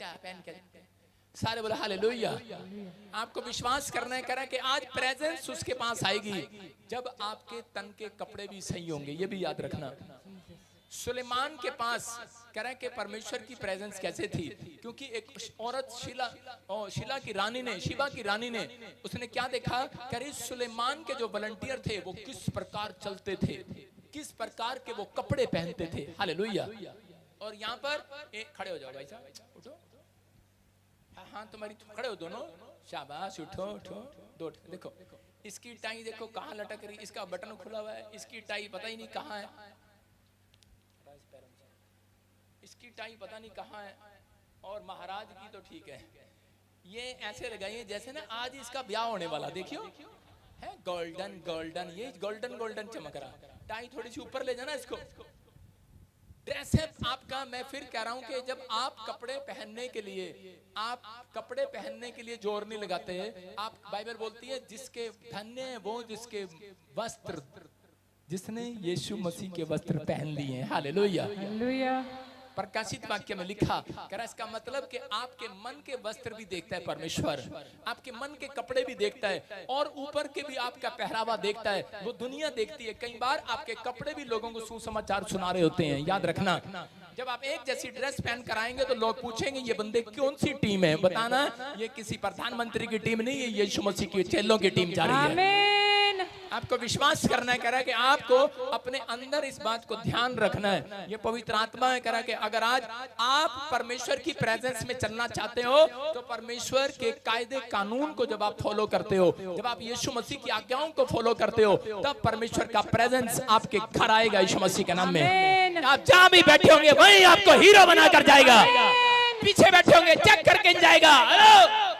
क्या पहन के सारे बोले हालेलुया। आपको विश्वास करना है करा कि आज प्रेजेंस उसके पास आएगी जब आपके तन के कपड़े भी सही होंगे। ये भी याद रखना। सुलेमान के पास कह रहे कि परमेश्वर की प्रेजेंस कैसे थी, क्योंकि एक औरत शीला की रानी ने, शिबा की रानी ने, उसने क्या देखा, कह रही सुलेमान के जो वॉलंटियर थे वो किस प्रकार चलते थे, किस प्रकार के वो कपड़े पहनते थे। हालेलुया। और यहाँ पर खड़े हो जाओ भाई साहब, उठो। हाँ तुम्हारी खड़े हो दोनों, शाबाश, उठो उठो। दो देखो इसकी टाई देखो कहाँ लटक रही, इसका बटन खुला हुआ है, इसकी टाई पता ही नहीं कहाँ है, इसकी टाई पता नहीं कहाँ है। और महाराज की तो ठीक है, ये ऐसे लगाइए जैसे ना आज इसका ब्याह होने वाला, देखियो है गोल्डन गोल्डन, ये गोल्डन गोल्डन चमक रहा। टाई थोड़ी सी ऊपर ले जाना इसको। ड्रेस है आपका, मैं फिर कह रहा हूं कि जब आप कपड़े पहनने के लिए, आप कपड़े पहनने के लिए जोर नहीं लगाते हैं। आप, बाइबल बोलती है जिसके धन्य है वो जिसके वस्त्र, जिसने यीशु मसीह के वस्त्र पहन लिए हैं। Hallelujah hallelujah. प्रकाशित वाक्य में लिखा, कह रहा इसका मतलब कि आपके मन के वस्त्र भी देखता है परमेश्वर, आपके मन के कपड़े भी देखता है, और ऊपर के भी आपका पहरावा देखता है, वो दुनिया देखती है। कई बार आपके कपड़े भी लोगों को सुसमाचार सुना रहे होते हैं। याद रखना, जब आप एक जैसी ड्रेस पहन कर आएंगे तो लोग पूछेंगे ये बंदे कौन सी टीम है, बताना ये किसी प्रधानमंत्री की टीम नहीं है, यीशु मसीह की चेलों की टीम जा रही है। आपको विश्वास करना है, करा कि आपको अपने अंदर इस बात को ध्यान रखना है। ये पवित्र आत्मा है, करा कि अगर आज आप परमेश्वर की प्रेजेंस में चलना चाहते हो तो परमेश्वर के कायदे कानून को जब आप फॉलो करते हो, जब आप यीशु मसीह की आज्ञाओं को फॉलो करते हो, तब परमेश्वर का प्रेजेंस आपके घर आएगा यीशु मसीह के नाम में। आप जहां भी बैठे होंगे वहीं आपको हीरो बनाकर जाएगा। पीछे बैठे होंगे चेक करके जाएगा,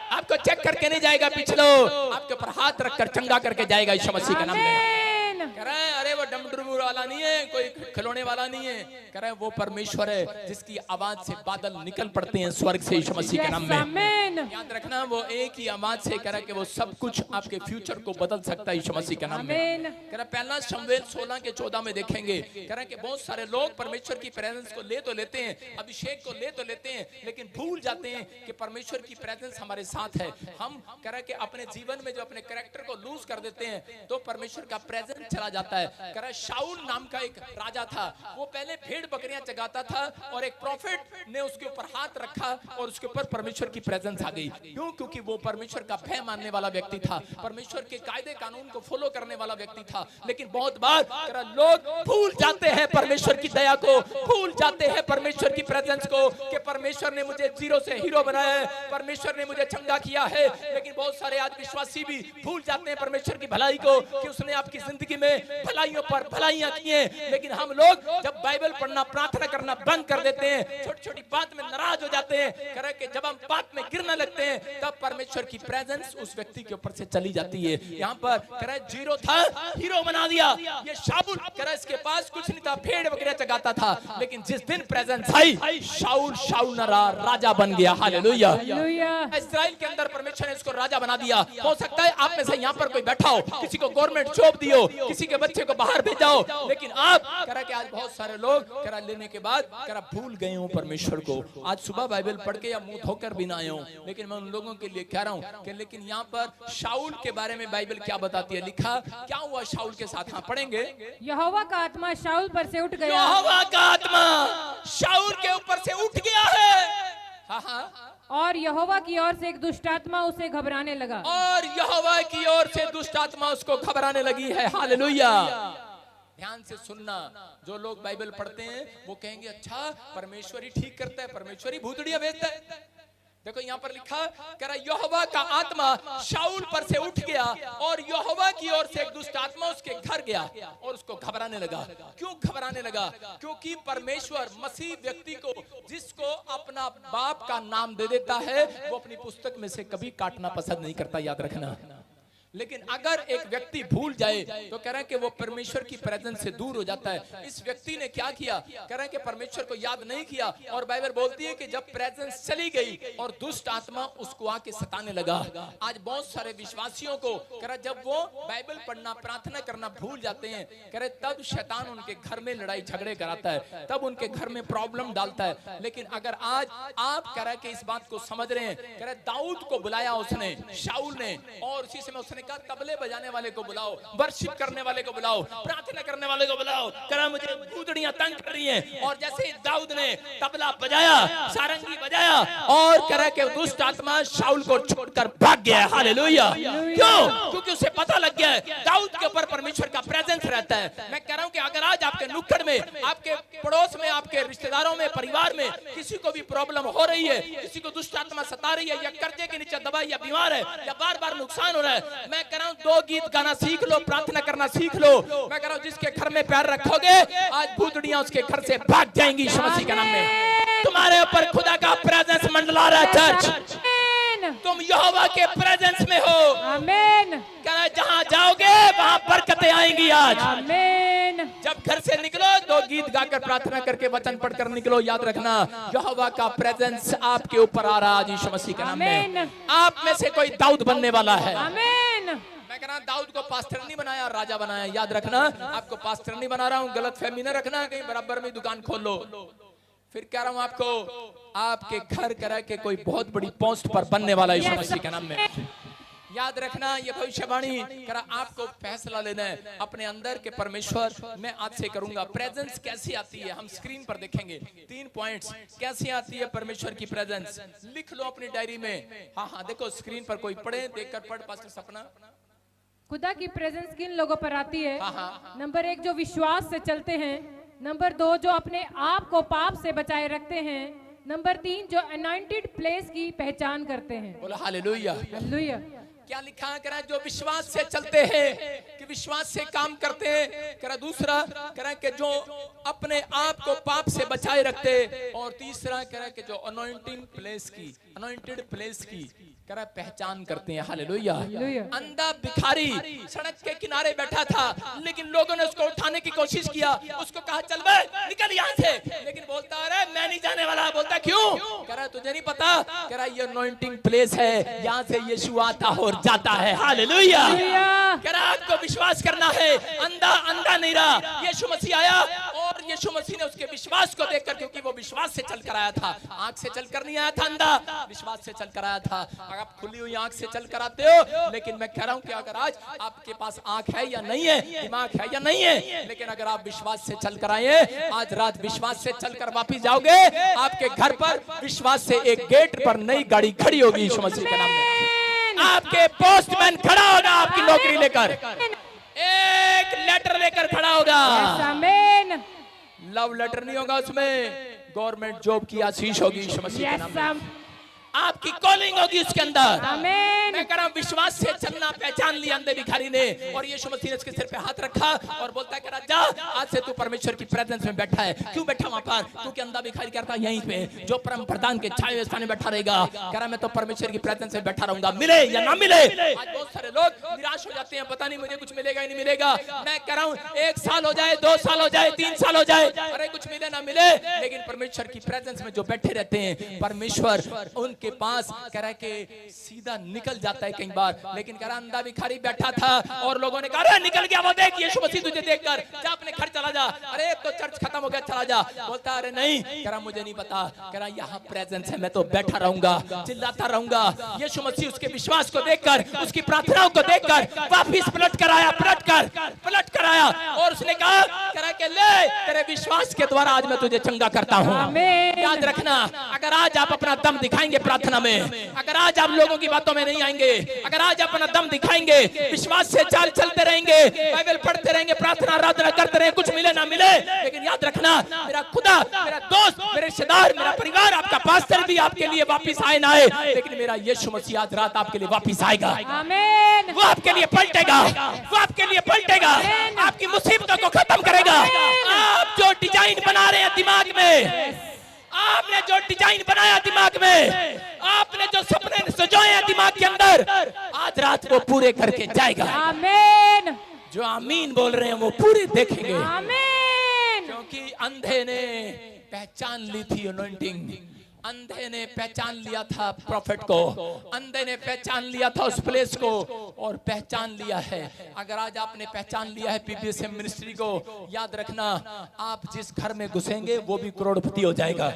आपको चेक करके नहीं जाएगा, पिछलो आपके ऊपर हाथ रखकर चंगा करके जाएगा यीशु मसीह के नाम में। कह रहा है अरे वो डमडुरमुर वाला नहीं है, कोई खिलौने वाला नहीं है, कह रहा है वो परमेश्वर है जिसकी आवाज से बादल निकल पड़ते हैं स्वर्ग से यीशु मसीह के नाम में। याद रखना, वो एक ही आवाज से कह रहा है कि वो सब कुछ आपके फ्यूचर को बदल सकता है यीशु मसीह के नाम में। कह रहा है पहला शमूएल 16:14 में देखेंगे, कह रहा है कि बहुत सारे लोग परमेश्वर की प्रेजेंस को ले तो लेते हैं, अभिषेक को ले तो लेते हैं, लेकिन भूल जाते हैं कि परमेश्वर की प्रेजेंस हमारे साथ है। हम कह रहा है कि अपने जीवन में जो अपने कैरेक्टर को लूज कर देते हैं तो परमेश्वर का प्रेजेंस चला जाता है। कह रहा है शाऊल नाम का एक राजा था, वो पहले भेड़ बकरियां चगाता था और एक प्रॉफिट ने उसके ऊपर हाथ रखा और उसके ऊपर परमेश्वर की प्रेजेंस आ गई। क्यों? क्योंकि वो परमेश्वर का भय मानने वाला व्यक्ति था, परमेश्वर के कायदे कानून को फॉलो करने वाला व्यक्ति था। लेकिन बहुत बार कह रहा लोग भूल जाते हैं परमेश्वर की दया को, भूल जाते हैं परमेश्वर की प्रेजेंस को, कि परमेश्वर ने मुझे जीरो से हीरो बनाया है, परमेश्वर ने मुझे चंगा किया है। लेकिन बहुत सारे आज विश्वासी भी भूल जाते हैं परमेश्वर की भलाई को, कि उसने आपकी जिंदगी में भलाइयों पर भलाइयां की हैं। लेकिन हम लोग जब बाइबल पढ़ना, प्रार्थना करना बंद कर देते हैं, छोटी छोटी बात में नाराज हो जाते हैं, कह रहे कि जब हम बात में गिरने लगते हैं तब परमेश्वर की प्रेजेंस उस व्यक्ति के ऊपर से चली जाती है। यहाँ पर कह रहे जीरो था, हीरो बना दिया। ये शाऊल कह रहा इसके पास कुछ नहीं था, भेड़ वगैरह चगाता था, लेकिन जिस दिन प्रेजेंस आई शाऊल राजा बन गया। हालेलुया। इस्राएल के अंदर परमेश्वर ने इसको राजा बना दिया। हो सकता है आप में से यहाँ पर कोई बैठा हो, किसी को गवर्नमेंट जॉब दियो, किसी के बच्चे को बाहर भेजाओ, लेकिन आप कह रहा कि आज बहुत सारे लोग कह रहा लेने के बाद कह रहा भूल गए हूं परमेश्वर को। आज सुबह बाइबल पढ़ के या मुंह धोकर भी ना आए हूं, लेकिन मैं उन लोगों के लिए कह रहा हूं कि लेकिन यहाँ पर शाऊल के बारे में बाइबल क्या बताती है, लिखा क्या हुआ शाऊल के साथ। हाँ पढ़ेंगे, यहोवा का आत्मा शाऊल पर से उठ गया, यहोवा का आत्मा शाऊल के ऊपर से उठ गया है। हाँ हाँ, और यहोवा की ओर से एक दुष्ट आत्मा उसे घबराने लगा, और यहोवा की ओर से दुष्ट आत्मा उसको घबराने लगी है। हालेलुया। ध्यान से सुनना, जो लोग बाइबल पढ़ते हैं वो कहेंगे अच्छा परमेश्वर ही ठीक करता है, परमेश्वर ही भूतड़ियां भेजता है। देखो यहाँ पर लिखा, कह रहा यहोवा का आत्मा शाऊल पर से उठ गया और यहोवा की ओर से एक दुष्ट आत्मा उसके घर गया और उसको घबराने लगा। क्यों घबराने लगा? क्योंकि परमेश्वर मसीह व्यक्ति को, जिसको अपना बाप का नाम दे देता है, वो अपनी पुस्तक में से कभी काटना पसंद नहीं करता। याद रखना, लेकिन अगर एक व्यक्ति भूल जाए तो कह रहे हैं कि वो परमेश्वर की प्रेजेंस से दूर हो जाता है। इस व्यक्ति ने क्या किया, कह रहे हैं कि परमेश्वर को याद नहीं किया, और बाइबल बोलती है कि जब प्रेजेंस चली गई और दुष्ट आत्मा उसको आके सताने लगा। आज बहुत सारे विश्वासियों को कह रहा जब वो बाइबल पढ़ना प्रार्थना करना भूल जाते हैं, कह रहे तब शैतान उनके घर में लड़ाई झगड़े कराता है, तब उनके घर में प्रॉब्लम डालता है। लेकिन अगर आज आप कह रहे कि इस बात को समझ रहे हैं, कह रहे दाऊद को बुलाया उसने, शाऊल ने, और उसी समय उसने कहा तबले बजाने वाले को बुलाओ, वर्शिप करने वाले को बुलाओ, प्रार्थना करने वाले को बुलाओ, करा मुझे भूतड़ियां तंग कर रही हैं। और जैसे ही दाऊद ने तबला बजाया, सारंगी बजाया, और कह रहा कि दुष्ट आत्मा शाऊल को छोड़कर भाग गया। हालेलुया। क्यों? क्योंकि उसे पता लग गया है दाऊद के ऊपर परमेश्वर का प्रेजेंस रहता है। मैं कह रहा हूं कि अगर आज आपके नुक्कड़ में, आपके पड़ोस में, आपके रिश्तेदारों में, परिवार में किसी को भी प्रॉब्लम हो रही है, किसी को दुष्ट आत्मा सता रही है, या कर्जे के नीचे दबाई, या बीमार है, या बार बार नुकसान हो रहा है, मैं कह रहा हूं 2 गीत गाना सीख लो, प्रार्थना करना सीख लो। मैं कह रहा हूं जिसके घर में प्यार रखोगे आज भूतड़ियां उसके घर से भाग जाएंगी यीशु मसीह के नाम में। तुम्हारे ऊपर खुदा का प्रेजेंस मंडला रहा है चर्च, तुम यहोवा के प्रेजेंस में हो। आमीन। कहना जहां जाओगे वहां बरकतें आएंगी। आज आमीन। जब घर से निकलो 2 गीत गाकर प्रार्थना करके वचन पढ़कर निकलो। याद रखना यहोवा का प्रेजेंस आपके ऊपर आ रहा है यीशु मसीह के नाम में। आप में से कोई दाऊद बनने वाला है। आमीन। मैं कह रहा दाऊद को पास्टर नहीं बनाया, राजा बनाया। याद रखना आपको पास्टर नहीं बना रहा हूँ, गलत फहमी न रखना, कहीं बराबर में दुकान खोल लो। फिर कह रहा हूं आपको आपके घर करा के कोई बहुत बड़ी पोस्ट पर बनने वाला यीशु मसीह के नाम में। याद रखना ये भविष्यवाणी करा, आपको फैसला लेना है अपने अंदर के परमेश्वर मैं आज से करूंगा। प्रेजेंस कैसी आती है हम स्क्रीन पर देखेंगे। 3 पॉइंट्स कैसी आती है परमेश्वर की प्रेजेंस, लिख लो अपनी डायरी में। हाँ देखो स्क्रीन पर, कोई पढ़े, देखकर पढ़ पास्टर सपना। खुदा की प्रेजेंस किन लोगों पर आती है? हाँ। नंबर 1 जो विश्वास से चलते हैं, नंबर 2 जो अपने आप को पाप से बचाए रखते हैं, नंबर 3 जो अनॉइंटेड प्लेस की पहचान करते हैं। बोला हालेलुया। हालेलुया। क्या लिखा है? करा जो विश्वास से चलते हैं, कि विश्वास से काम करते हैं। करा दूसरा करा कि जो अपने आप को पाप से बचाए रखते, और तीसरा करा कि जो अनॉइंटेड प्लेस की करा पहचान करते हैं। हालेलुया। अंधा भिखारी सड़क के किनारे बैठा था, लेकिन लोगों ने उसको उठाने की कोशिश किया, उसको कहा चल बे निकल यहाँ से, लेकिन बोलता अरे मैं नहीं जाने वाला। बोलता क्यों? कह रहा तुझे नहीं पता, कह रहा ये अनॉइंटिंग प्लेस है, यहाँ से यीशु आता और जाता है। हालेलुया। कह रहा आपको विश्वास करना है। अंधा नहीं रहा, यीशु मसीह आया और यीशु मसीह ने उसके विश्वास को देखकर, क्योंकि वो विश्वास से चलकर आया था, आंख से चलकर नहीं आया था अंधा, विश्वास से चलकर आया था। आप खुली हुई आंख से चल कर आते हो, लेकिन मैं कह रहा हूं कि अगर आज आपके पास आंख है या नहीं है, दिमाग है या नहीं है, लेकिन अगर आप विश्वास से चल कर आए, आज रात विश्वास से चलकर वापस जाओगे, आपके घर पर विश्वास से एक गेट पर नई गाड़ी खड़ी होगी यीशु मसीह के नाम में। आपके पोस्टमैन खड़ा होगा आपकी नौकरी लेकर, एक लेटर लेकर खड़ा होगा। लव लेटर नहीं होगा उसमें, गवर्नमेंट जॉब की आशीष होगी यीशु मसीह के नाम में। आपकी कॉलिंग होगी उसके अंदर। मैं कह रहा हूं विश्वास से चलना पहचान लिया अंधे भिखारी ने, और यीशु मसीह ने उसके सिर पे हाथ रखा और बोलता है जा आज से तू परमेश्वर की प्रेजेंस में बैठा है। क्यों बैठा वहां पर? क्योंकि अंधा भिखारी कहता यहीं पे जो परम प्रधान के छाए स्थान में बैठा रहेगा, कह रहा मैं तो परमेश्वर की प्रेजेंस में बैठा रहूंगा, मिले या ना मिले। आज बहुत सारे लोग निराश हो जाते हैं, पता नहीं मुझे कुछ मिलेगा ही नहीं मिलेगा। मैं कह रहा हूँ 1 साल हो जाए, 2 साल हो जाए, 3 साल हो जाए, अरे कुछ मिले ना मिले, लेकिन परमेश्वर की प्रेजेंस में जो बैठे रहते हैं, परमेश्वर उनके पास कह रहा है कि सीधा निकल जाता है कई बार। लेकिन कह रहा अंधा भिखारी बैठा था और लोगों ने कहा अरे निकल गया वो, देख यीशु मसीह तुझे देखकर, जा अपने घर चला जा। अरे तो चर्च खत्म हो गया, चला जा। बोलता अरे नहीं, कह रहा मुझे नहीं पता, कह रहा यहाँ प्रेजेंस है, मैं तो बैठा रहूंगा, चिल्लाता रहूंगा। यीशु मसीह उसके विश्वास को देखकर, उसकी प्रार्थनाओं को देखकर वापिस पलट कर आया और उसने कहा कह रहा कि ले तेरे विश्वास के द्वारा आज मैं तुझे चंगा करता हूँ। याद रखना अगर आज आप अपना दम दिखाएंगे प्रार्थना में, अगर आज आप लोगों की बातों में नहीं आएंगे, अगर आज अपना दम दिखाएंगे, विश्वास से चाल चलते रहेंगे, बाइबल पढ़ते रहेंगे, प्रार्थना आराधना करते रहेंगे, कुछ मिले ना मिले, लेकिन याद रखना मेरा खुदा, मेरा दोस्त, मेरे रिश्तेदार, मेरा परिवार, आपका पास्टर भी आपके लिए वापिस आए ना आए, लेकिन मेरा यीशु मसीह आज रात आपके लिए वापिस आएगा। आमीन। वो आपके लिए पलटेगा, वो आपके लिए पलटेगा, आपकी मुसीबतों को खत्म करेगा। आप जो डिजाइन बना रहे हैं दिमाग में, आपने जो डिजाइन बनाया दिमाग में, आपने जो सपने जो है दिमाग के अंदर, आज रात वो पूरे करके जाएगा। आमीन। जो आमीन बोल रहे हैं वो पूरे देखेंगे, आमीन। क्योंकि अंधे ने पहचान ली थी अनॉइंटिंग, अंधे ने पहचान लिया था प्रॉफिट को, अंधे ने पहचान लिया था उस प्लेस को और पहचान लिया है। अगर आज आपने पहचान लिया है पीपीएसएम मिनिस्ट्री को, याद रखना आप जिस घर में घुसेंगे वो भी करोड़पति हो जाएगा।